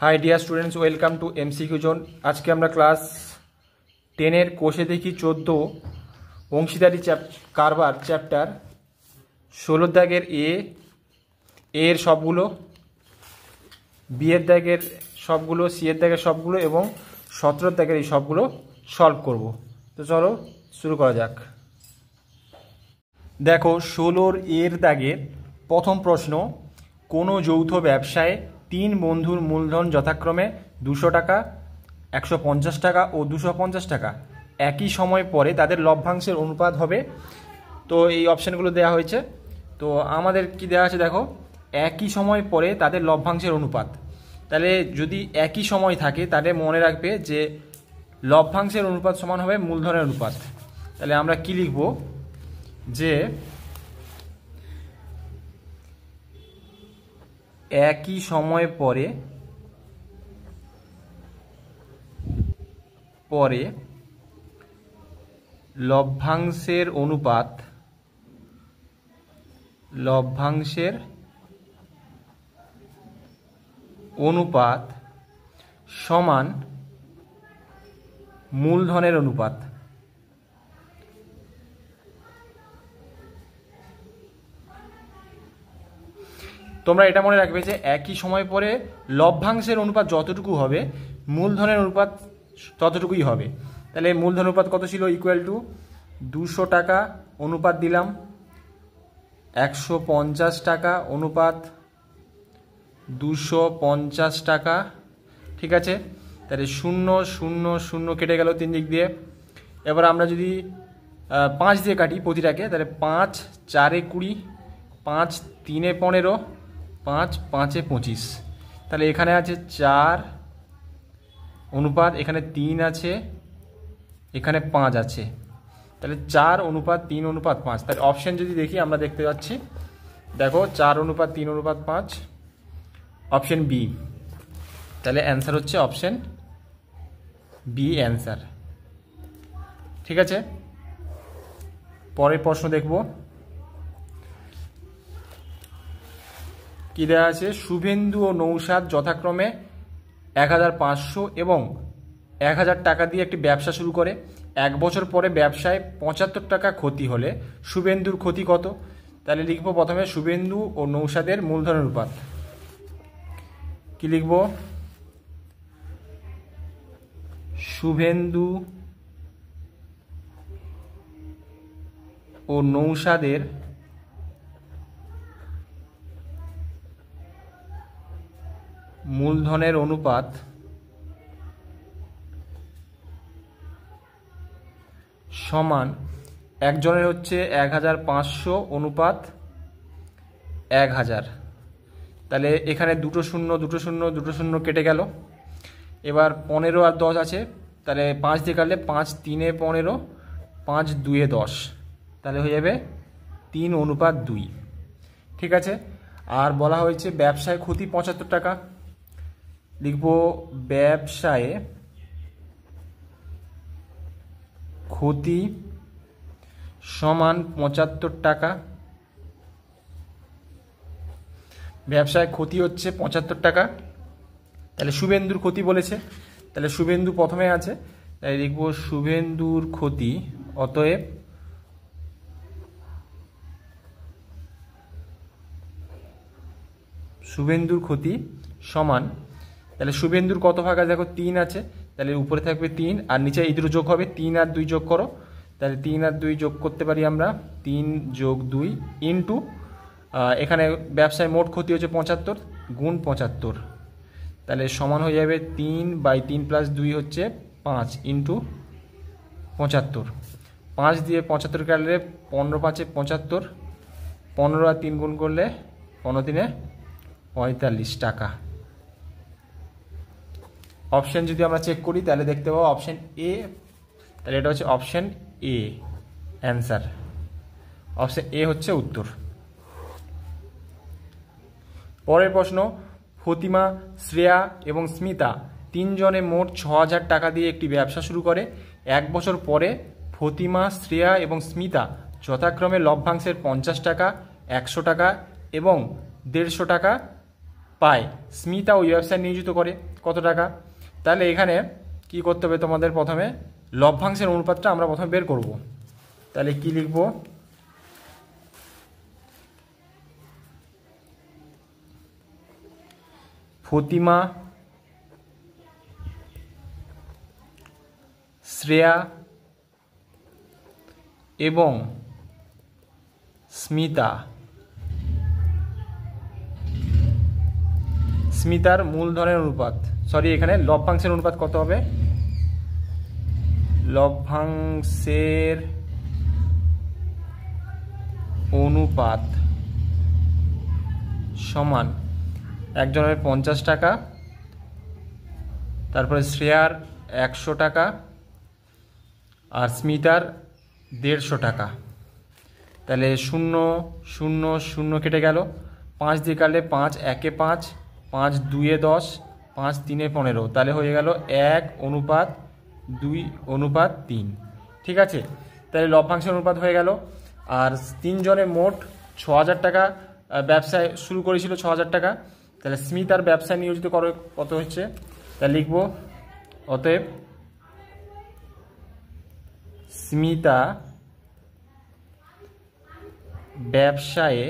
High dear students, welcome to MCQ zone. আজকে আমরা class 10-এর কোষে দেখি 14 অংশীদারি কারবার চ্যাপ্টার 16 দাগের এর সবগুলো, বি এর দাগের সবগুলো, সি এর দাগের সবগুলো এবং 17 দাগের এই সবগুলো সলভ করব। তো চলো শুরু করা যাক। দেখো 16 এর দাগের প্রথম প্রশ্ন, কোনো যৌথ ব্যবসায় 3 বন্ধুর মূলধন যথাক্রমে 200 টাকা, 150 টাকা ও 250 টাকা একই সময় পরে তাদের লভ্যাংশের অনুপাত হবে। তো এই অপশানগুলো দেওয়া হয়েছে। তো আমাদের কি দেওয়া আছে দেখো, একই সময় পরে তাদের লভ্যাংশের অনুপাত। তাহলে যদি একই সময় থাকে তাহলে মনে রাখবে যে লভ্যাংশের অনুপাত সমান হবে মূলধনের অনুপাত। তাহলে আমরা কি লিখব যে একই সময় পরে লভ্যাংশের অনুপাত সমান মূলধনের অনুপাত। তোমরা এটা মনে রাখবে যে একই সময় পরে লভ্যাংশের অনুপাত যতটুকু হবে মূলধনের অনুপাত ততটুকুই হবে। তাহলে মূলধন অনুপাত কত ছিল? ইকুয়াল টু 200 টাকা অনুপাত দিলাম 150 টাকা অনুপাত 250 টাকা, ঠিক আছে। তাহলে 0 0 0 কেটে গেল 3 দিক দিয়ে। এবার আমরা যদি 5 দিয়ে কাটি প্রতিটাকে, তাহলে 5 4 এ 20, 5 3 এ 15, 5 5 এ 25। তাহলে এখানে আছে 4 অনুপাত, এখানে 3 আছে, এখানে 5 আছে। তাহলে 4 অনুপাত 3 অনুপাত 5। তাহলে অপশান যদি দেখি আমরা দেখতে পাচ্ছি, দেখো 4 অনুপাত 3 অনুপাত 5, অপশান বি। তাহলে অ্যান্সার হচ্ছে অপশান বি অ্যান্সার, ঠিক আছে। পরের প্রশ্ন দেখব কি দেওয়া আছে। শুভেন্দু ও নৌশাদ যথাক্রমে 1500 এবং 1000 টাকা দিয়ে একটি ব্যবসা শুরু করে। 1 বছর পরে ব্যবসায় 75 টাকা ক্ষতি হলে শুভেন্দুর ক্ষতি কত? তাহলে লিখব প্রথমে শুভেন্দু ও নৌশাদের মূলধনের অনুপাত। কি লিখব? শুভেন্দু ও নৌশাদের মূলধনের অনুপাত সমান একজনের হচ্ছে 1500 অনুপাত 1000। তাহলে এখানে 2 0 2 0 2 0 কেটে গেল। এবার 15 আর 10 আছে, তাহলে 5 দিয়ে কাটলে 5 3 এ 15, 5 2 এ 10, তাহলে হয়ে যাবে 3 অনুপাত 2, ঠিক আছে। আর বলা হয়েছে ব্যবসায় ক্ষতি 75 টাকা, লিখব ব্যবসায়ে ক্ষতি সমান 75 টাকা। ব্যবসায় ক্ষতি হচ্ছে 75 টাকা। তাহলে শুভেন্দুর ক্ষতি বলেছে, তাহলে শুভেন্দু প্রথমে আছে, তাই লিখব শুভেন্দুর ক্ষতি, অতএব শুভেন্দুর ক্ষতি সমান, তাহলে শুভেন্দুর কত ভাগ আছে দেখো 3 আছে, তাহলে উপরে থাকবে 3 আর নিচে এই দুটো যোগ হবে, 3 আর 2 যোগ করো। তাহলে 3 আর 2 যোগ করতে পারি আমরা, 3 যোগ 2 ইন্টু এখানে ব্যবসায় মোট ক্ষতি হচ্ছে 75 গুণ 75, তাহলে সমান হয়ে যাবে 3/3 প্লাস 2 হচ্ছে 5 ইন্টু 75। 5 দিয়ে 75 কাটলে 15 5 এ 75, 15 আর 3 গুণ করলে 15 3 এ 45 টাকা। অপশান যদি আমরা চেক করি তাহলে দেখতে পাবো অপশান এ, তাহলে এটা হচ্ছে option A answer, option A হচ্ছে উত্তর। পরের প্রশ্ন, ফতিমা, শ্রেয়া এবং স্মিতা 3 জনে মোট 6000 টাকা দিয়ে একটি ব্যবসা শুরু করে। 1 বছর পরে ফতিমা, শ্রেয়া এবং স্মিতা যথাক্রমে লভ্যাংশের 50 টাকা, 100 টাকা এবং 150 টাকা পায়, স্মিতা ওই ব্যবসায় নিয়োজিত করে কত টাকা। তাহলে এখানে কি করতে হবে তোমাদের, প্রথমে লভ্যাংশের অনুপাতটা আমরা প্রথমে বের করব। তাহলে কি লিখব, ফতিমা, শ্রেয়া এবং স্মিতার মূলধনের অনুপাত, সরি এখানে লভ্যাংশের অনুপাত কত হবে, লভ্যাংশের অনুপাত সমান একজনের 50 টাকা, তারপরে শ্রেয়ার 100 টাকা আর স্মিতার 150 টাকা। তাহলে 0 0 0 কেটে গেল, 5 দিয়ে কাটলে 5 1 5, 5 2 10, 5 3 15, তাহলে হয়ে গেল 1:2:3। ঠিক আছে, তাহলে লভ্যাংশের অনুপাত হয়ে গেল। আর 3 জনে মোট 6000 টাকা ব্যবসায় শুরু করেছিল, 6000 টাকা। তাহলে স্মিতার ব্যবসায় নিয়োজিত কত হচ্ছে, তাহলে লিখব অতএব স্মিতা ব্যবসায়ে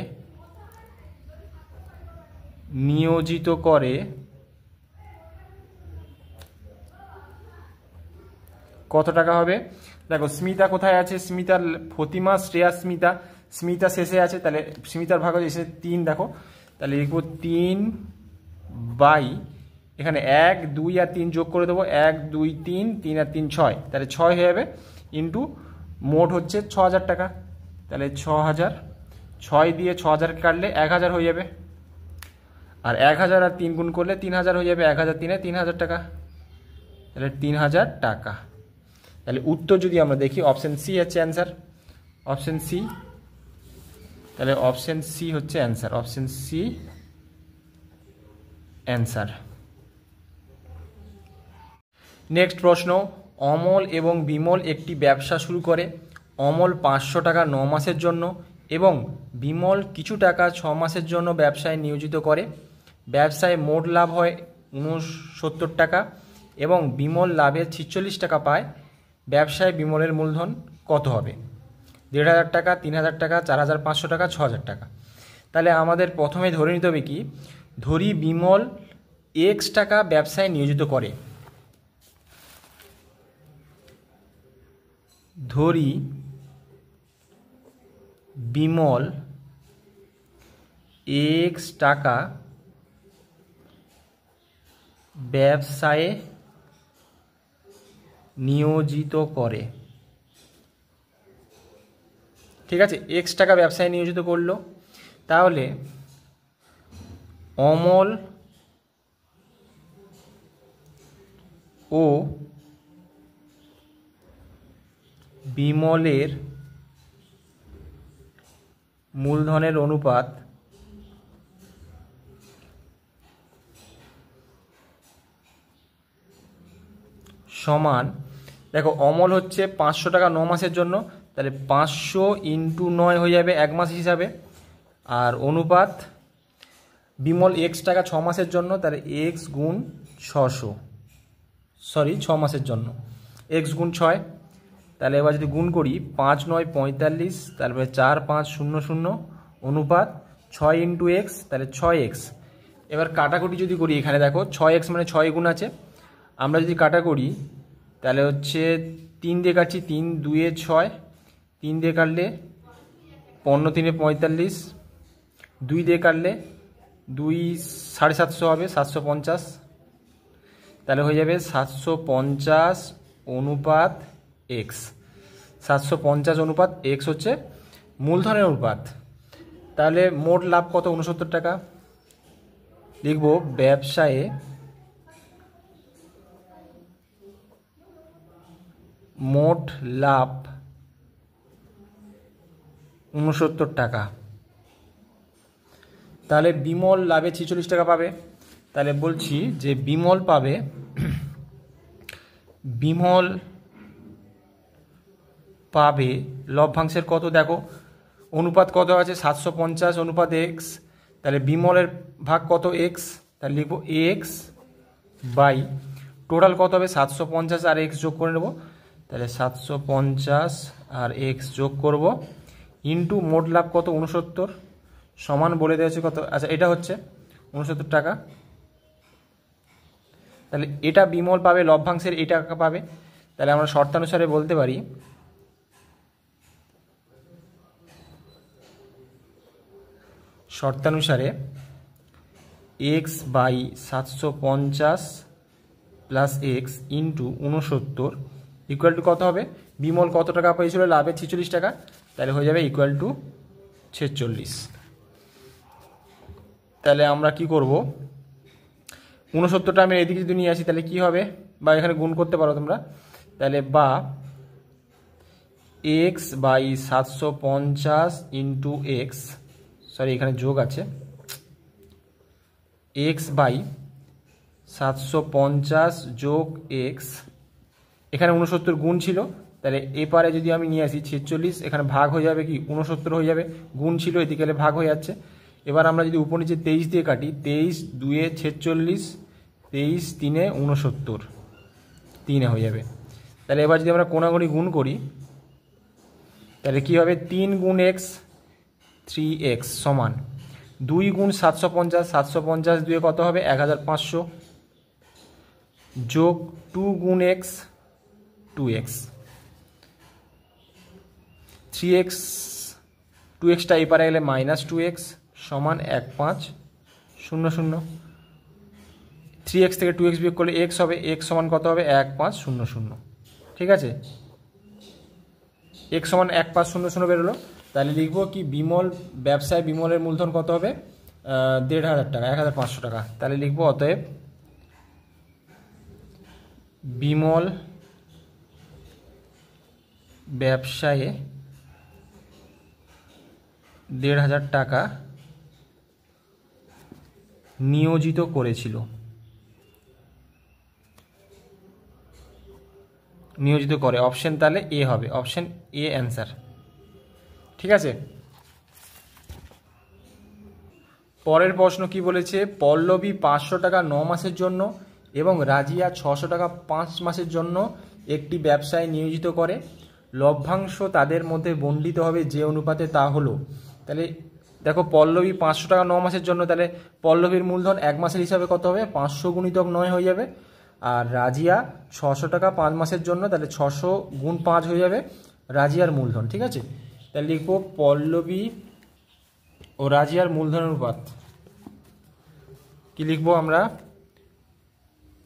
নিয়োজিত করে কত টাকা হবে। দেখো স্মিতা কোথায় আছে, স্মিতার ফতিমা, শ্রেয়া, স্মিতা শেষে আছে, তাহলে স্মিতার ভাগ হচ্ছে 3, দেখো তাহলে লিখব 3 বাই এখানে 1 2 আর 3 যোগ করে দেবো, 1 2 3, 3 আর 3 6, তাহলে 6 হয়ে যাবে, ইন্টু মোট হচ্ছে 6000 টাকা। তাহলে 6000, 6 দিয়ে 6000 কাটলে 1000 হয়ে যাবে, আর 1000 আর 3 গুণ করলে 3000 হয়ে যাবে, 1000 3 3000 টাকা, তাহলে 3000 টাকা। তাহলে উত্তর যদি আমরা দেখি, অপশন সি হচ্ছে অ্যান্সার, অপশন সি। তাহলে অপশন সি হচ্ছে answer, option C answer. Next প্রশ্ন, অমল এবং বিমল একটি ব্যবসা শুরু করে। অমল 500 টাকা 9 মাসের জন্য এবং বিমল কিছু টাকা 6 মাসের জন্য ব্যবসায় নিয়োজিত করে। ব্যবসায় মোট লাভ হয় 69 টাকা এবং বিমল লাভের 46 টাকা পায়। ব্যবসায় বিমলের মূলধন কত হবে, 1500 টাকা, 3000 টাকা, 4500 টাকা, 6000 টাকা। তাহলে আমাদের প্রথমে ধরে নিতে হবে কি, ধরি বিমল x টাকা ব্যবসায় নিয়োজিত করে, ধরি বিমল x টাকা ব্যবসায়ে নিয়োজিত করে। ঠিক আছে, x টাকা ব্যবসায় নিয়োজিত করলো, তাহলে অমল ও বিমলের মূলধনের অনুপাত সমান, দেখো অমল হচ্ছে 500 টাকা 9 মাসের জন্য, তাহলে 500 × 9 হয়ে যাবে 1 মাস হিসাবে, আর অনুপাত বিমল x টাকা 6 মাসের জন্য, তাহলে x গুণ 600, সরি 6 মাসের জন্য x গুণ 6। তাহলে এবার যদি গুণ করি, 5 9 45, তারপরে 4 5 0 0, অনুপাত 6 × x, তাহলে 6x। এবার কাটাকুটি যদি করি, এখানে দেখো 6x মানে 6 গুণ আছে, আমরা যদি কাটা করি তাহলে হচ্ছে 3 দিয়ে কাটছি, 3 2 6, 3 দিয়ে কাটলে 15 3 45, 2 দিয়ে কাটলে 2 750 হবে, 750, তাহলে হয়ে যাবে 750 অনুপাত x, 750 অনুপাত x হচ্ছে মূলধনের অনুপাত। তাহলে মোট লাভ কত, 69 টাকা। লিখব ব্যবসায়ে মোট লাভ 69 টাকা। তাহলে বিমল লাভে 46 টাকা পাবে, তাহলে বলছি যে বিমল পাবে, বিমল পাবে লভ্যাংশের কত, দেখো অনুপাত কত আছে 750 অনুপাত x, তাহলে বিমলের ভাগ কত x, তাহলে লিখবো এক্স বাই টোটাল কত হবে 750 আর এক্স যোগ করে নেব, তাহলে 750 আর এক্স যোগ করব ইন্টু মোট লাভ কত 69 সমান বলে দেওয়া আছে কত, আচ্ছা এটা হচ্ছে 69 টাকা। তাহলে এটা বিমল পাবে, লভ্যাংশের এই টাকা পাবে। তাহলে আমরা শর্তানুসারে বলতে পারি x by 750 plus x into 69 equal to কত হবে, বিমল কত টাকা পেয়েছিল লাভে 46 টাকা, তাহলে হয়ে যাবে ইকুয়াল টু 46। তাহলে আমরা কি করব, 69টা আমি এদিকে যদি নিয়ে আসি তাহলে কি হবে, বা এখানে গুণ করতে পারো তোমরা, তাহলে বা x by 750 into x, sorry এখানে যোগ আছে, এক্স বাই 750 যোগ এক্স, এখানে 69 গুণ ছিল, তাহলে এপারে যদি আমি নিয়ে আসি 46, এখানে ভাগ হয়ে যাবে কি 69 হয়ে যাবে, গুণ ছিল এদিকে ভাগ হয়ে যাচ্ছে। এবার আমরা যদি উপর নিচে 23 দিয়ে কাটি, 23 2 46, 23 3 69, 3 হয়ে যাবে। তাহলে এবার যদি আমরা কোণাগুণি গুণ করি তাহলে কি হবে, 3 গুণ এক্স 3x সমান 2 গুণ 750, 750 2 কত হবে 1500 যোগ 2 গুণ এক্স 2x, 3x 2xটা এপারে গেলে মাইনাস 2x সমান 1500, 3x থেকে 2x বিয়োগ করলে x হবে, x সমান কত হবে 1500, ঠিক আছে, x সমান 1500 বেরোলো। তাহলে লিখবো কি বিমল ব্যবসায় বিমলের মূলধন কত হবে 1500 টাকা, 1500 টাকা। তাহলে লিখবো অতএব বিমল ব্যবসায়ে 1500 টাকা নিয়োজিত করেছিল, নিয়োজিত করে, অপশন তাহলে এ হবে, অপশন এ অ্যান্সার, ঠিক আছে। পরের প্রশ্ন কি বলেছে, পল্লবী 500 টাকা 9 মাসের জন্য এবং রাজিয়া 600 টাকা 5 মাসের জন্য একটি ব্যবসায় নিয়োজিত করে, লভ্যাংশ তাদের মধ্যে বণ্টিত হবে যে অনুপাতে তা হলো। তাহলে দেখো পল্লবী 500 টাকা 9 মাসের জন্য, তাহলে পল্লবীর মূলধন 1 মাসের হিসাবে কত হবে 500 গুণিতক 9 হয়ে যাবে, আর রাজিয়া 600 টাকা 5 মাসের জন্য, তাহলে 600 গুণ 5 হয়ে যাবে রাজিয়ার মূলধন, ঠিক আছে। তাহলে লিখবো পল্লবী ও রাজিয়ার মূলধন অনুপাত, কি লিখবো আমরা,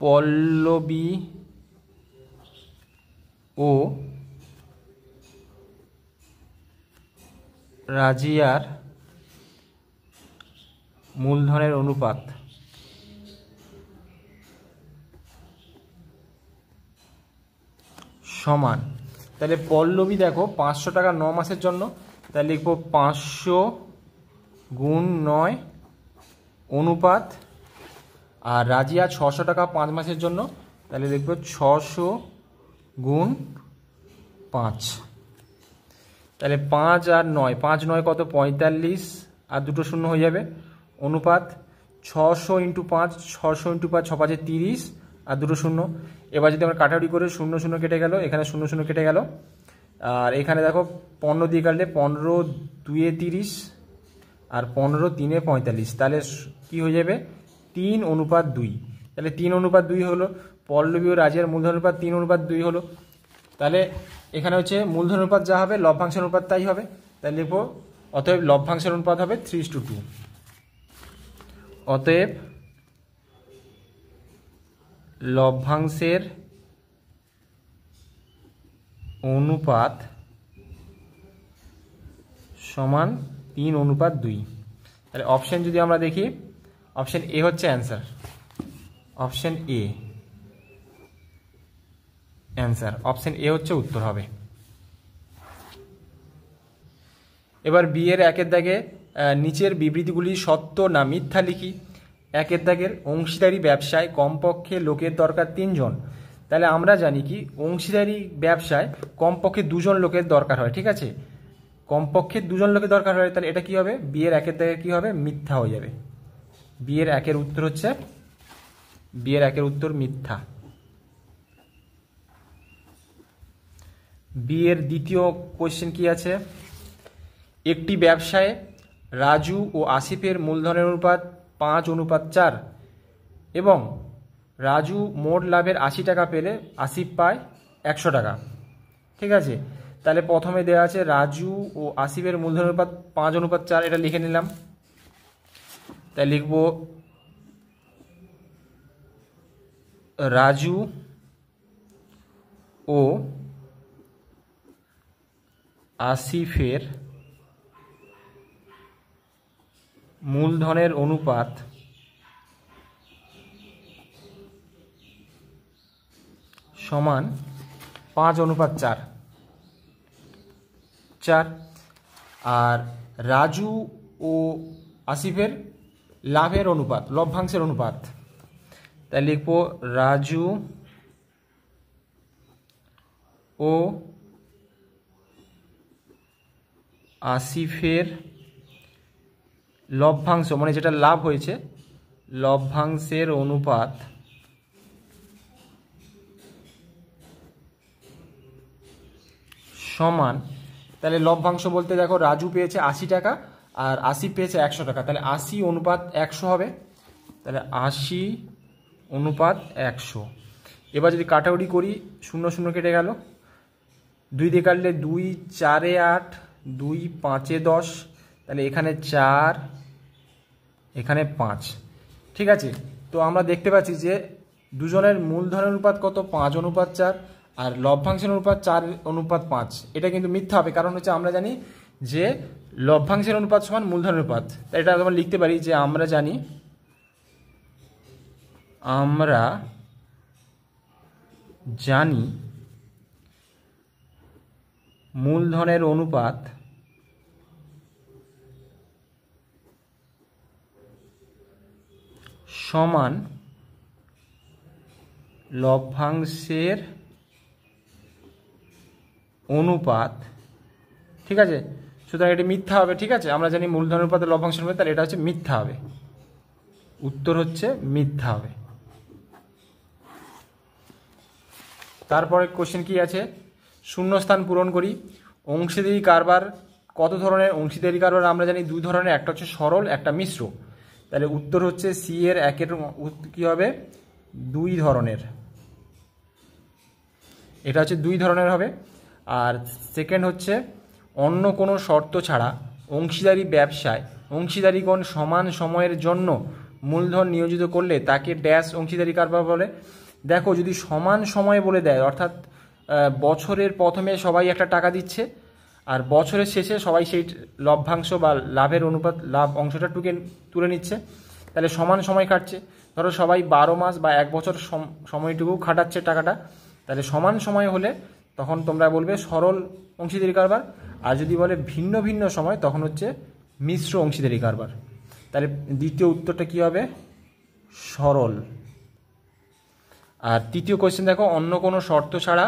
পল্লবী ও রাজিয়ার মূলধনের অনুপাত সমান, তাহলে পল্লবী দেখো 500 টাকা 9 মাসের জন্য, তাহলে লিখবো 500 গুণ 9 অনুপাত, আর রাজিয়া 600 টাকা 5 মাসের জন্য, তাহলে লিখবো 600 গুণ 5, তাহলে 5 আর 9, 5 9 কত 45 আর দুটো শূন্য হয়ে যাবে, অনুপাত 600 ইন্টু 5, 600 ইন্টু 5 6 5 30 আর দুটো শূন্য। এবার যদি আমরা কাটাকুটি করে 0 0 কেটে গেল, এখানে 0 0 কেটে গেল, আর এখানে দেখো 15 দিয়ে কাটলে 15 2 30 আর 15 3 45, তাহলে কি হয়ে যাবে 3 অনুপাত 2, তাহলে 3 অনুপাত 2 হলো, পল্লবী ও রাজিয়ার মূলধন অনুপাত 3 অনুপাত 2 হলো। তাহলে এখানে হচ্ছে মূলধন অনুপাত যা হবে লভ্যাংশের অনুপাত তাই হবে, তাহলে লিখবো অতএব লভ্যাংশের অনুপাত হবে 3:2, অতএব লভ্যাংশের অনুপাত সমান 3 অনুপাত 2। তাহলে অপশন যদি আমরা দেখি, অপশন এ হচ্ছে answer, option A answer, option A হচ্ছে উত্তর হবে। এবার বি এর 1 এর দাগে নিচের বিবৃতিগুলি সত্য না মিথ্যা লিখি। 1 এর দাগের অংশীদারি ব্যবসায় কমপক্ষে লোকের দরকার 3 জন। তাহলে আমরা জানি কি অংশীদারি ব্যবসায় কমপক্ষে 2 জন লোকের দরকার হয়, ঠিক আছে, কমপক্ষে 2 জন লোকের দরকার হয়, তাহলে এটা কি হবে বি এর 1 এর দাগে কি হবে মিথ্যা হয়ে যাবে, বি এর একের উত্তর হচ্ছে, বি এর একের উত্তর মিথ্যা। বি এর দ্বিতীয় কোয়েশ্চেন কি আছে, একটি ব্যবসায়ে রাজু ও আসিফের মূলধনের অনুপাত 5:4 এবং রাজু মোট লাভের 80 টাকা পেলে আসিফ পায় 100 টাকা। ঠিক আছে, তাহলে প্রথমে দেওয়া আছে রাজু ও আসিফের মূলধনের অনুপাত 5:4, এটা লিখে নিলাম। তাই লিখব রাজু ও আসিফের মূলধনের অনুপাত সমান 5:4। আর রাজু ও আসিফের লাভের অনুপাত, লভ্যাংশের অনুপাত, তাই লিখব রাজু ও আসিফের লভ্যাংশ, মানে যেটা লাভ হয়েছে, লভ্যাংশের অনুপাত সমান, তাহলে লভ্যাংশ বলতে দেখো রাজু পেয়েছে 80 টাকা আর আসিফ পেয়েছে 100 টাকা, তাহলে 80:100 হবে, তাহলে 80:100। এবার যদি কাটাকুটি করি, 0 0 কেটে গেল, 2 দিয়ে কাটলে 2 4 8, 2 5 10, তাহলে এখানে 4, এখানে 5। ঠিক আছে, তো আমরা দেখতে পাচ্ছি যে দুজনের মূলধনের অনুপাত কত, 5:4, আর লভ্যাংশের অনুপাত 4:5। এটা কিন্তু মিথ্যা হবে, কারণ হচ্ছে আমরা জানি যে লভ্যাংশের অনুপাত সমান মূলধনের অনুপাত। তাই এটা আমরা লিখতে পারি যে আমরা জানি মূলধনের অনুপাত সমান লভ্যাংশের অনুপাত। ঠিক আছে, সুতরাং এটি মিথ্যা হবে। ঠিক আছে, আমরা জানি মূলধনের অনুপাতে লভ্যাংশের অনুপাত, তাহলে এটা হচ্ছে মিথ্যা হবে, উত্তর হচ্ছে মিথ্যা হবে। তারপরে কোশ্চেন কি আছে, শূন্যস্থান পূরণ করি। অংশীদারি কারবার কত ধরনের? অংশীদারি কারবার আমরা জানি 2 ধরনের, একটা হচ্ছে সরল, একটা মিশ্র। তাহলে উত্তর হচ্ছে সি এর একের কি হবে, 2 ধরনের। এটা হচ্ছে 2 ধরনের হবে। আর সেকেন্ড হচ্ছে অন্য কোনো শর্ত ছাড়া অংশীদারি ব্যবসায় অংশীদারিগণ সমান সময়ের জন্য মূলধন নিয়োজিত করলে তাকে ড্যাশ অংশীদারি কারবার বলে। দেখো, যদি সমান সময় বলে দেয়, অর্থাৎ বছরের প্রথমে সবাই একটা টাকা দিচ্ছে আর বছরের শেষে সবাই সেই লভ্যাংশ বা লাভের অনুপাত, লাভ অংশটা তুলে নিচ্ছে, তাহলে সমান সময় কাটছে। ধরো সবাই 12 মাস বা 1 বছর সময়টুকু খাটাচ্ছে টাকাটা, তাহলে সমান সময় হলে তখন তোমরা বলবে সরল অংশীদারি কারবার। আর যদি বলে ভিন্ন ভিন্ন সময়, তখন হচ্ছে মিশ্র অংশীদারি কারবার। তাহলে দ্বিতীয় উত্তরটা কি হবে, সরল। আর তৃতীয় কোয়েশ্চেন দেখো, অন্য কোনো শর্ত ছাড়া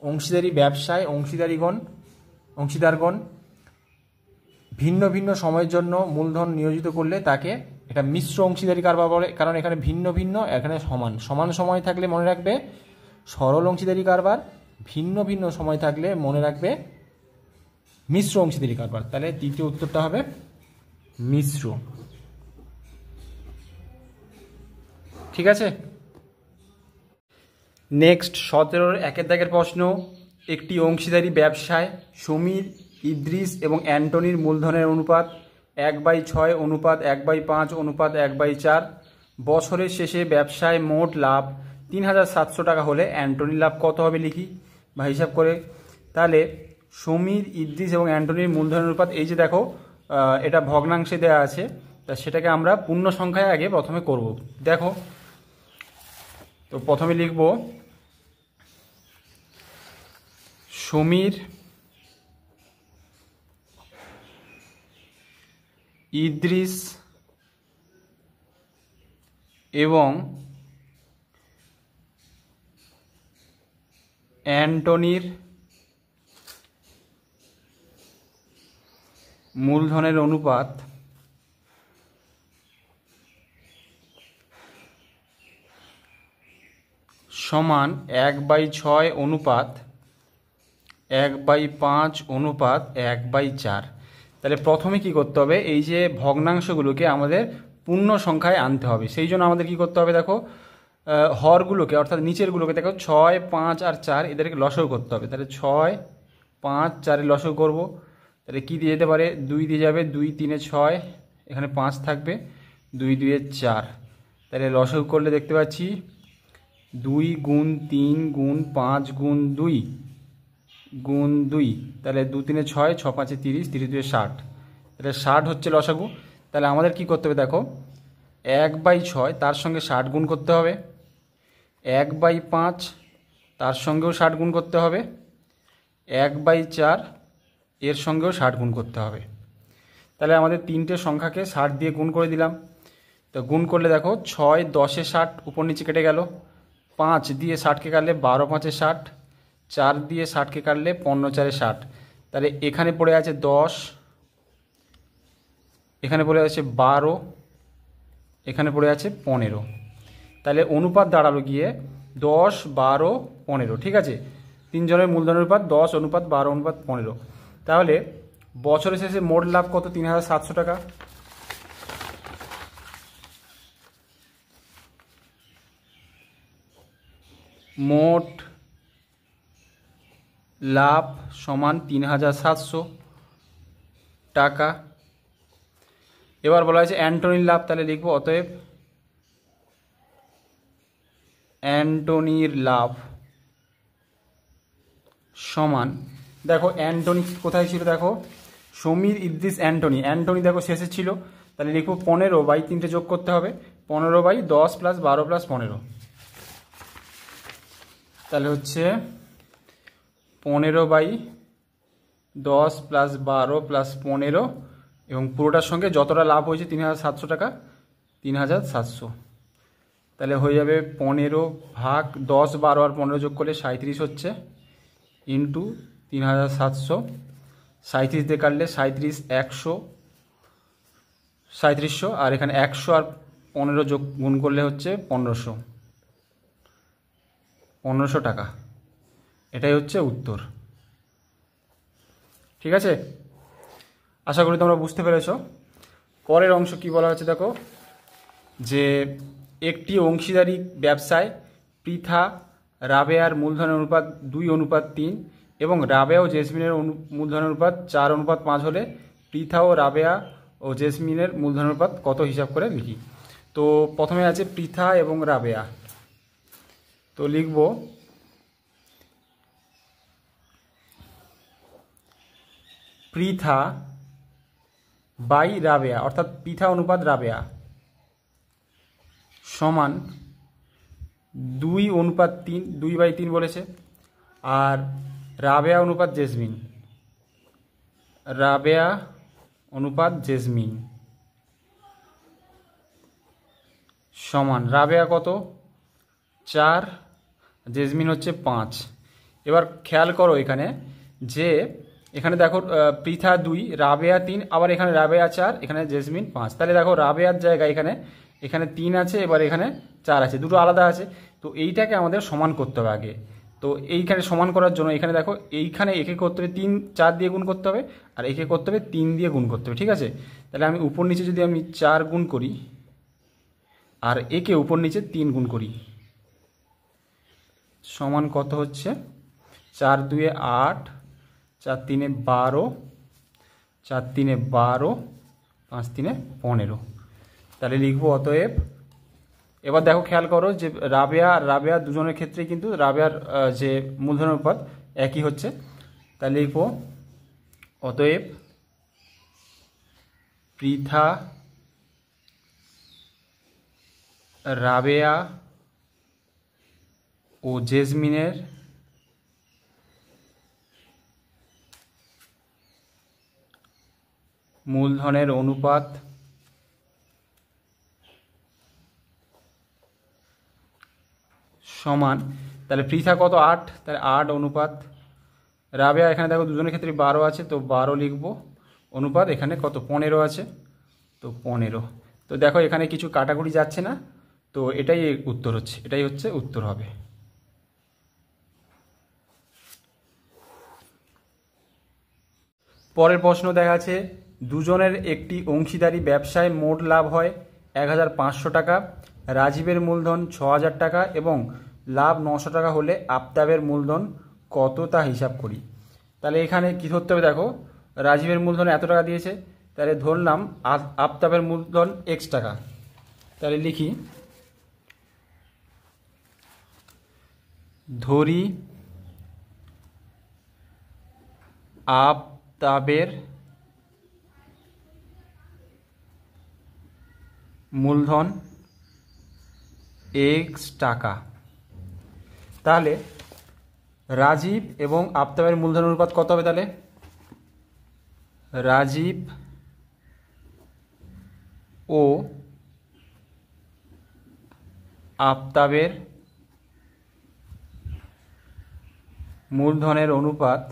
অংশীদারি ব্যবসায় অংশীদারগণ ভিন্ন ভিন্ন সময়ের জন্য মূলধন নিয়োজিত করলে তাকে এটা মিশ্র অংশীদারি কারবার বলে। কারণ এখানে ভিন্ন ভিন্ন, এখানে সমান। সমান সময় থাকলে মনে রাখবে সরল অংশীদারি কারবার, ভিন্ন ভিন্ন সময় থাকলে মনে রাখবে মিশ্র অংশীদারি কারবার। তাহলে তৃতীয় উত্তরটা হবে মিশ্র। ঠিক আছে, নেক্সট 17-র 1 দাগের প্রশ্ন। একটি অংশীদারি ব্যবসায় সমীর, ইদ্রিস এবং অ্যান্টনির মূলধনের অনুপাত 1/6 অনুপাত 1/5 অনুপাত 1/4। বছরের শেষে ব্যবসায় মোট লাভ 3700 টাকা হলে অ্যান্টনির লাভ কত হবে লিখি বা হিসাব করে। তাহলে সমীর, ইদ্রিস এবং অ্যান্টনির মূলধনের অনুপাত, এই যে দেখো এটা ভগ্নাংশে দেওয়া আছে, তা সেটাকে আমরা পূর্ণ সংখ্যায় আগে প্রথমে করব। দেখো, তো প্রথমে লিখব সমীর, ইদ্রিস এবং অ্যান্টনির মূলধনের অনুপাত সমান 1/6 অনুপাত 1/5 অনুপাত 1/4। তাহলে প্রথমে কি করতে হবে, এই যে ভগ্নাংশগুলোকে আমাদের পূর্ণ সংখ্যায় আনতে হবে। সেই জন্য আমাদের কি করতে হবে, দেখো হরগুলোকে অর্থাৎ নিচেরগুলোকে দেখো 6, 5 আর 4 এদেরকে লসাগু করতে হবে। তাহলে 6, 5, 4 লসাগু করব। তাহলে কি দিয়ে যেতে পারে, 2 দিয়ে যাবে, 2 3 6, এখানে 5 থাকবে, 2 2 4। তাহলে লসাগু করলে দেখতে পাচ্ছি 2 গুণ 3 গুণ 5 গুণ 2 গুণ 2, তাহলে 2 3 6, 6 5 30, 30 2 60। তাহলে 60 হচ্ছে লসাগু। তাহলে আমাদের কি করতে হবে, দেখো 1/6 তার সঙ্গে 60 গুণ করতে হবে, 1/5 তার সঙ্গেও 60 গুণ করতে হবে, 1/4 এর সঙ্গেও 60 গুণ করতে হবে। তাহলে আমাদের তিনটে সংখ্যাকে 60 দিয়ে গুণ করে দিলাম। তো গুণ করলে দেখো 6 10 60 উপর নিচে কেটে গেল, 5 দিয়ে 60কে কাটলে 12 5 60, 4 দিয়ে 60কে কাটলে 15 4 60। তাহলে এখানে পড়ে আছে 10, এখানে পড়ে আছে 12, এখানে পড়ে আছে 15। তাহলে অনুপাত দাঁড়ালো গিয়ে 10 12 15, ঠিক আছে। তিনজনের মূলধনের অনুপাত 10 অনুপাত 12 অনুপাত 15। তাহলে বছরের শেষে মোট লাভ কত, 3700 টাকা। মোট লাভ সমান 3700 টাকা। এবার বলা হয়েছে অ্যান্টনির লাভ, তাহলে লিখব অতএব অ্যান্টনির লাভ সমান, দেখো অ্যান্টনি কোথায় ছিল, দেখো সমীর ইদ্রিস অ্যান্টনি, অ্যান্টনি দেখো শেষে ছিল। তাহলে লিখব 15/3 যোগ করতে হবে, 15/10 + 12 + 15। তাহলে হচ্ছে 15/10 + 12 + 15, এবং পুরোটার সঙ্গে যতটা লাভ হয়েছে 3700 টাকা, 3700। তাহলে হয়ে যাবে 15 ভাগ 10 12 আর 15 যোগ করলে 37 হচ্ছে, ইন্টু 3700। 37 দিয়ে কাটলে 37 100, 3700, আর এখানে 100 আর 15 যোগ গুণ করলে হচ্ছে 1500 টাকা। এটাই হচ্ছে উত্তর, ঠিক আছে। আশা করি তোমরা বুঝতে পেরেছ। পরের অংশ কি বলা হচ্ছে দেখো, যে একটি অংশীদারি ব্যবসায় পৃথা রাবেয়ার মূলধনের অনুপাত 2:3 এবং রাবেয়া ও জেসমিনের মূলধনের অনুপাত 4:5 হলে পৃথা ও রাবেয়া ও জেসমিনের মূলধনের অনুপাত কত হিসাব করে লিখি। তো প্রথমে আছে পৃথা এবং রাবেয়া, তো লিখব পৃথা বাই রাবেয়া, অর্থাৎ পৃথা অনুপাত রাবেয়া সমান 2:3, 2/3 বলেছে। আর রাবেয়া অনুপাত জেসমিন, রাবেয়া অনুপাত জেসমিন সমান, রাবেয়া কত 4, জেসমিন হচ্ছে 5। এবার খেয়াল করো এখানে, যে এখানে দেখো পৃথা 2, রাবেয়া 3, আবার এখানে রাবেয়া 4, এখানে জেসমিন 5। তাহলে দেখো রাবেয়ার জায়গায় এখানে 3 আছে, এবার এখানে 4 আছে, দুটো আলাদা আছে। তো এইটাকে আমাদের সমান করতে হবে আগে। তো এইখানে সমান করার জন্য এখানে দেখো এইখানে একে করতে হবে 3 4 দিয়ে গুণ করতে হবে, আর একে করতে হবে 3 দিয়ে গুণ করতে হবে, ঠিক আছে। তাহলে আমি উপর নিচে যদি আমি 4 গুণ করি আর একে উপর নিচে 3 গুণ করি, সমান কত হচ্ছে 4 2 8, 4 3 12, 4 3 12, 5 3 15। তাহলে লিখবো অতএব, এবার দেখো খেয়াল করো যে রাবেয়া আর রাবেয়া দুজনের ক্ষেত্রেই কিন্তু রাবেয়ার যে মূলধনের অনুপাত একই হচ্ছে। তাহলে লিখবো অতএব পৃথা রাবেয়া ও জেসমিনের মূলধনের অনুপাত সমান, তাহলে পৃথা কত 8, তাহলে 8 অনুপাত রাবেয়া, এখানে দেখো দুজনের ক্ষেত্রে 12 আছে, তো 12 লিখবো, অনুপাত এখানে কত 15 আছে, তো 15। তো দেখো এখানে কিছু কাটাকুটি যাচ্ছে না, তো এটাই উত্তর হচ্ছে, এটাই হচ্ছে উত্তর হবে। পরের প্রশ্ন দেখা আছে, দুজনের একটি অংশীদারি ব্যবসায় মোট লাভ হয় 1500 টাকা, রাজীবের মূলধন 6000 টাকা এবং লাভ 900 টাকা হলে আফতাবের মূলধন কত তা হিসাব করি। তাহলে এখানে কী ধরতে হবে, দেখো রাজীবের মূলধন এত টাকা দিয়েছে, তাহলে ধরলাম আফতাবের মূলধন x টাকা। তাহলে লিখি, ধরি আফতাবের মূলধন x টাকা। তাহলে রাজীব এবং আফতাবের মূলধন অনুপাত কত হবে? তাহলে রাজীব ও আফতাবের মূলধনের অনুপাত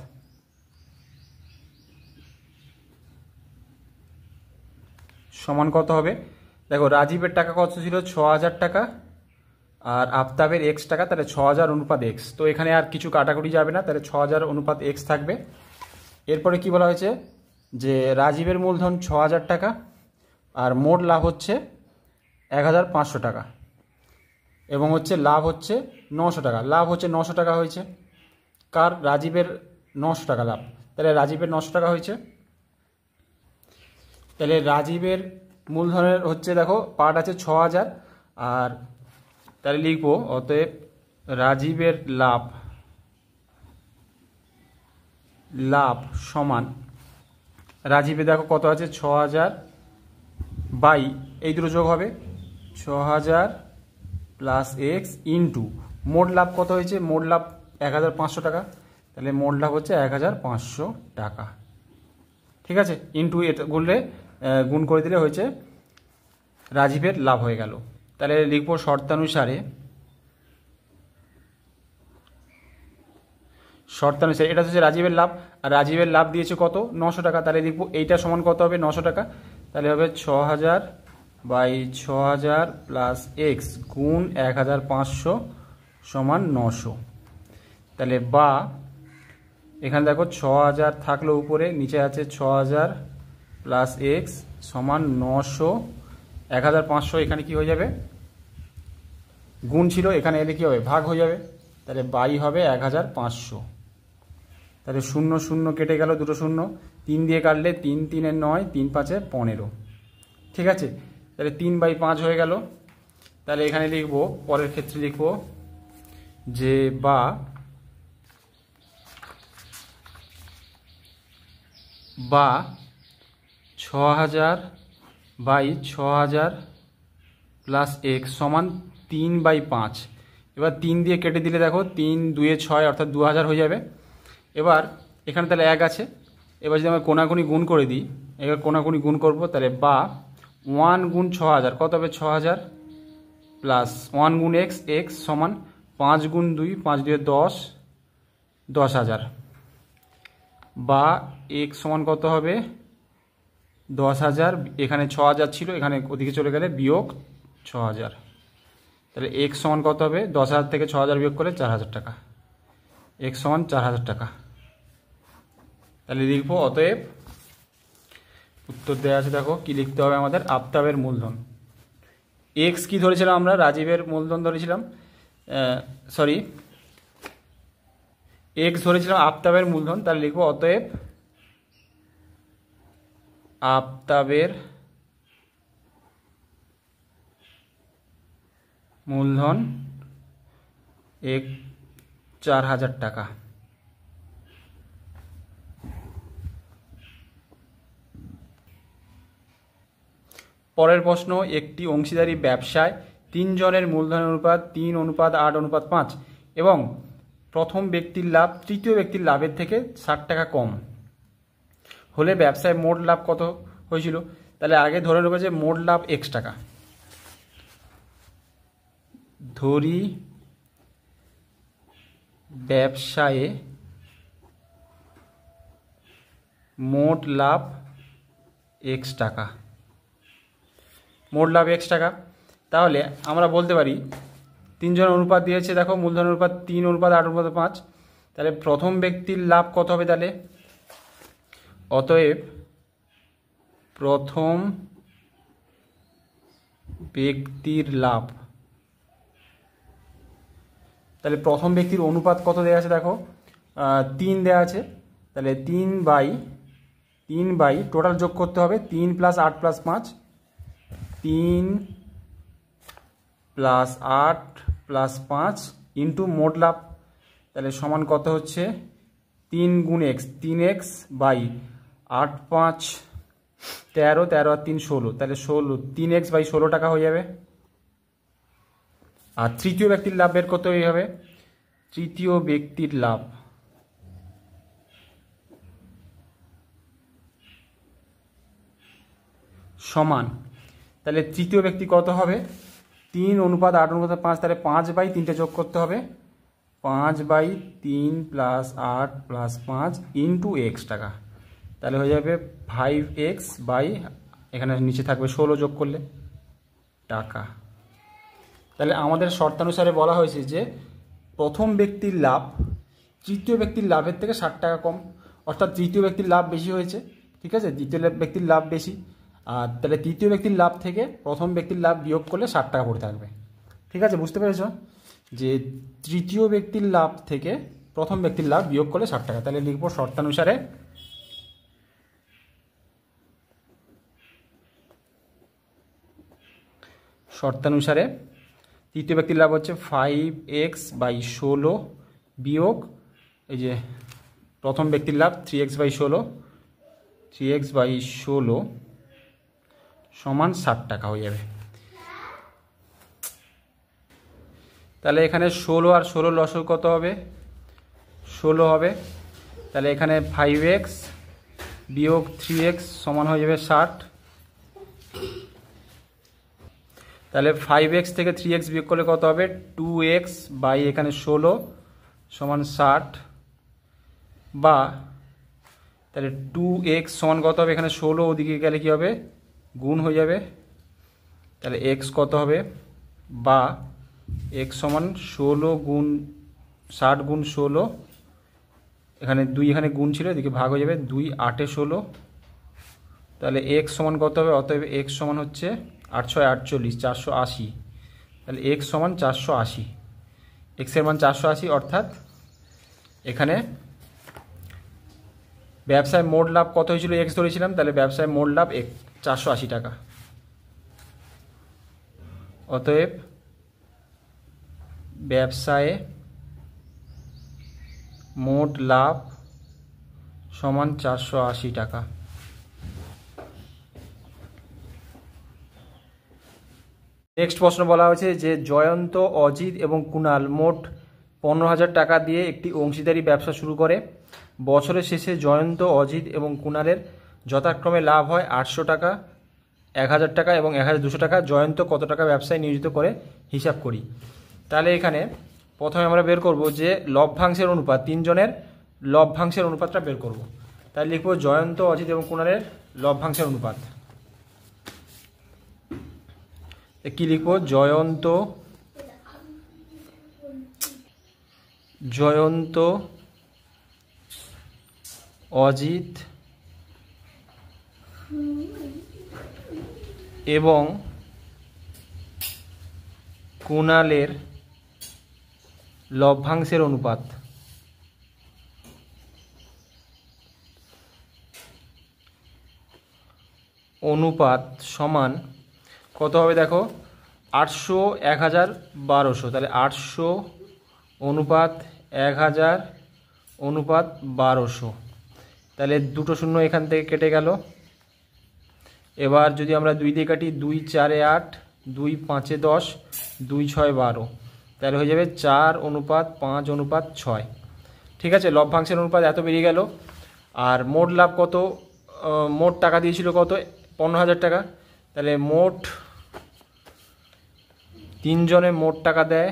সমান কত হবে? দেখো রাজীবের টাকা কত ছিল? 6000 টাকা, আর আফতাবের x টাকা, তাহলে 6000 অনুপাত x। তো এখানে আর কিছু কাটাকুটি যাবে না, তাহলে 6000 অনুপাত x থাকবে। এরপরে কি বলা হয়েছে, যে রাজীবের মূলধন 6000 টাকা আর মোট লাভ হচ্ছে 1500 টাকা এবং হচ্ছে লাভ হচ্ছে 900 টাকা। লাভ হচ্ছে 900 টাকা হয়েছে কার? রাজীবের 900 টাকা লাভ। তাহলে রাজীবের 900 টাকা হয়েছে। তাহলে রাজীবের মূলধনের হচ্ছে, দেখো পার্ট আছে 6000, আর তাহলে লিখবো অতএব রাজীবের লাভ সমান, রাজীবে দেখো কত আছে 6000 বাই এই দুটো যোগ হবে 6000 প্লাস x ইন্টু মোট লাভ কত হয়েছে? মোট লাভ 1500 টাকা। তাহলে মোট লাভ হচ্ছে 1500 টাকা, ঠিক আছে। ইন্টু এটা গুণ করে দিলে হয়েছে রাজীবের লাভ হয়ে গেল। তাহলে লিখবো শর্তানুসারে এটা হচ্ছে রাজীবের লাভ, আর রাজীবের লাভ দিয়েছে কত? 900 টাকা। তাহলে লিখবো এইটা সমান কত হবে? 900 টাকা। তাহলে হবে 6000 বাই 6000 প্লাস x গুণ 1500 সমান 900। তাহলে বা এখানে দেখো 6000 থাকলো উপরে, নিচে আছে 6000 প্লাস x সমান 900। 1500 এখানে কি হয়ে যাবে? গুণ ছিল, এখানে এলে কি হবে? ভাগ হয়ে যাবে। তাহলে বাই হবে 1500। তাহলে 0 0 কেটে গেল, দুটো 0, 3 দিয়ে কাটলে 3 3 9, 3 5 15, ঠিক আছে। তাহলে 3/5 হয়ে গেল। তাহলে এখানে লিখবো, পরের ক্ষেত্রে লিখবো যে বা 6000 বাই 6000 প্লাস x সমান 3/5। এবার 3 দিয়ে কেটে দিলে দেখো 3 2 6 অর্থাৎ 2000 হয়ে যাবে। এবার এখানে তাহলে 1 আছে, এবার যদি আমরা কোনাকুনি গুণ করে দিই, এবার কোনাকুনি গুণ করবো, তাহলে বা 1 গুণ 6000 কত হবে? 6000 প্লাস 1 গুণ x সমান 5 গুণ 2 5 2 10 10000 বা x সমান কত হবে? 10000। এখানে 6000 ছিল, এখানে ওদিকে চলে গেলে বিয়োগ 6000। তাহলে x সমান কত হবে? 10000 থেকে 6000 বিয়োগ করে 4000 টাকা। x সমান 4000 টাকা। তাহলে লিখবো অতএব উত্তর দেওয়া আছে, দেখো কি লিখতে হবে আমাদের? আফতাবের মূলধন x কি ধরেছিলাম আমরা? রাজীবের মূলধন ধরেছিলাম, সরি x ধরেছিলাম আফতাবের মূলধন। তাহলে লিখবো অতএব আফতাবের মূলধন 4000 টাকা। পরের প্রশ্ন, একটি অংশীদারি ব্যবসায় 3 জনের মূলধনের অনুপাত 3:8:5 এবং প্রথম ব্যক্তির লাভ তৃতীয় ব্যক্তির লাভের থেকে 60 টাকা কম হলে ব্যবসায় মোট লাভ কত হয়েছিল? তাহলে আগে ধরে নেবো যে মোট লাভ x টাকা। ধরি ব্যবসায়ে মোট লাভ x টাকা, মোট লাভ x টাকা। তাহলে আমরা বলতে পারি 3 জন অনুপাত দিয়েছে, দেখো মূলধন অনুপাত 3:8:5। তাহলে প্রথম ব্যক্তির লাভ কত হবে? তাহলে অতএব প্রথম ব্যক্তির লাভ। তাহলে প্রথম ব্যক্তির অনুপাত কত দেওয়া আছে দেখো, 3 দেওয়া আছে। তাহলে 3 বাই টোটাল যোগ করতে হবে 3 + 8 + 5, 3 + 8 + 5 ইন্টু মোট লাভ। তাহলে সমান কত হচ্ছে 3 × x, 3x বাই 8 × 5 13, 13 আর 3 16, তাহলে 3x বাই 16 টাকা হয়ে যাবে। আর তৃতীয় ব্যক্তির লাভ বের করতে হবে। তৃতীয় ব্যক্তির লাভ সমান, তাহলে তৃতীয় ব্যক্তি কত হবে 3 × 8 × 5, তাহলে 5/3 যোগ করতে হবে, 5/3 + 8 + 5 ইন্টু x টাকা। তাহলে হয়ে যাবে 5x বাই এখানে নিচে থাকবে 16 যোগ করলে টাকা। তাহলে আমাদের শর্তানুসারে বলা হয়েছে যে প্রথম ব্যক্তির লাভ তৃতীয় ব্যক্তির লাভের থেকে 60 টাকা কম, অর্থাৎ তৃতীয় ব্যক্তির লাভ বেশি হয়েছে। ঠিক আছে, দ্বিতীয় ব্যক্তির লাভ বেশি, আর তাহলে তৃতীয় ব্যক্তির লাভ থেকে প্রথম ব্যক্তির লাভ বিয়োগ করলে 60 টাকা পড়ে থাকবে। ঠিক আছে, বুঝতে পেরেছ যে তৃতীয় ব্যক্তির লাভ থেকে প্রথম ব্যক্তির লাভ বিয়োগ করলে 60 টাকা। তাহলে লিখব শর্তানুসারে তৃতীয় ব্যক্তির লাভ হচ্ছে 5x বাই 16 বিয়োগ এই যে প্রথম ব্যক্তির লাভ 3x বাই 16, 3x বাই 16 সমান 60 টাকা হয়ে যাবে। তাহলে এখানে 16 আর 16 লসগু কত হবে 16 হবে। তাহলে এখানে 5x বিয়োগ 3x সমান হয়ে যাবে 60। তাহলে 5x থেকে 3x বিয়োগ করলে কত হবে 2x বাই এখানে 16 সমান 60, বা তাহলে 2x সমান কত হবে এখানে 16 ওদিকে গেলে কি হবে গুণ হয়ে যাবে। তাহলে x কত হবে, বা x সমান 16 গুণ 60 গুণ 16, এখানে 2 এখানে গুণ ছিল এদিকে ভাগ হয়ে যাবে, 2 8 এ 16। তাহলে x সমান কত হবে, অতএব x সমান হচ্ছে 8 6 48 480। তাহলে x সমান 480, x এর মান 480, অর্থাৎ এখানে ব্যবসায় মোট লাভ কত হয়েছিল x ধরেছিলাম, তাহলে ব্যবসায় মোট লাভ 480 টাকা। অতএব ব্যবসায়ে মোট লাভ সমান 480 টাকা। নেক্সট প্রশ্ন বলা হয়েছে যে জয়ন্ত, অজিত এবং কুণাল মোট 15,000 টাকা দিয়ে একটি অংশীদারি ব্যবসা শুরু করে। বছরের শেষে জয়ন্ত, অজিত এবং কুণালের যথাক্রমে লাভ হয় 800 টাকা, 1000 টাকা এবং 1200 টাকা। জয়ন্ত কত টাকা ব্যবসায় নিয়োজিত করে হিসাব করি। তাহলে এখানে প্রথমে আমরা বের করব যে লভ্যাংশের অনুপাত, তিনজনের লভ্যাংশের অনুপাতটা বের করব। তাই লিখব জয়ন্ত, অজিত এবং কুণালের লভ্যাংশের অনুপাত। কি লিখব, জয়ন্ত, অজিত এবং কুণালের লভ্যাংশের অনুপাত। অনুপাত সমান কত হবে দেখো 800 1000 1200। তাহলে 800 অনুপাত 1000 অনুপাত 1200। তাহলে দুটো শূন্য এখান থেকে কেটে গেল। এবার যদি আমরা 2 দিয়ে কাটি, 2 4 8, 2 5 10, 2 6 12, তাহলে হয়ে যাবে 4 অনুপাত 5 অনুপাত 6। ঠিক আছে, লভ্যাংশের অনুপাত এত বেরিয়ে গেল। আর মোট লাভ কত, মোট টাকা দিয়েছিল কত 15,000 টাকা। তাহলে মোট তিনজনে মোট টাকা দেয়,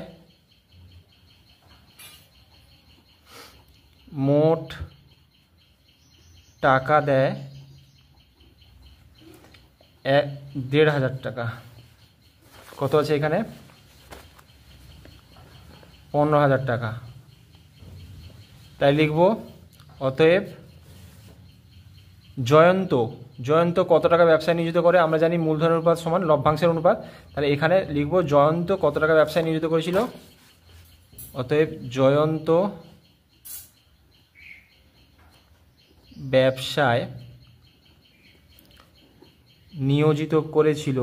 মোট টাকা দেয় 1,500 টাকা। কত আছে এখানে 15,000 টাকা। তাই লিখব অতএব জয়ন্ত জয়ন্ত কত টাকা ব্যবসায় নিয়োজিত করে? আমরা জানি মূলধনের অনুপাত সমান লভ্যাংশের অনুপাত। তাহলে এখানে লিখব জয়ন্ত কত টাকা ব্যবসায় নিয়োজিত করেছিল। অতএব জয়ন্ত ব্যবসায় নিয়োজিত করেছিল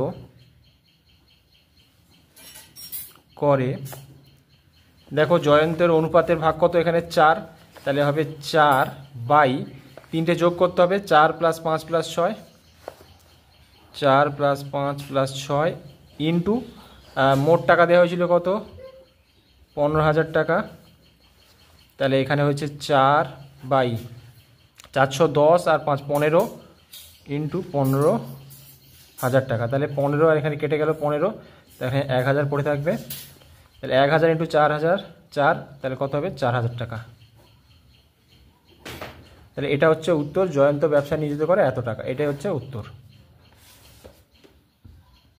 করে। দেখো জয়ন্তের অনুপাতের ভাগ কত? এখানে 4, তাহলে হবে 4/3 যোগ করতে হবে, 4 + 5 + 6, 4 + 5 + 6 ইন্টু মোট টাকা দেওয়া হয়েছিল কত? 15,000 টাকা। তাহলে এখানে হচ্ছে 4/410 আর 5 15 ইন্টু 15,000 টাকা। তাহলে 15 আর এখানে কেটে গেল 15, এখানে 1000 পড়ে থাকবে। তাহলে 1000 ইন্টু 4000 4, তাহলে কত হবে? 4000 টাকা। তাহলে এটা হচ্ছে উত্তর, জয়ন্ত ব্যবসা নিয়োজিত করে এত টাকা, এটাই হচ্ছে উত্তর।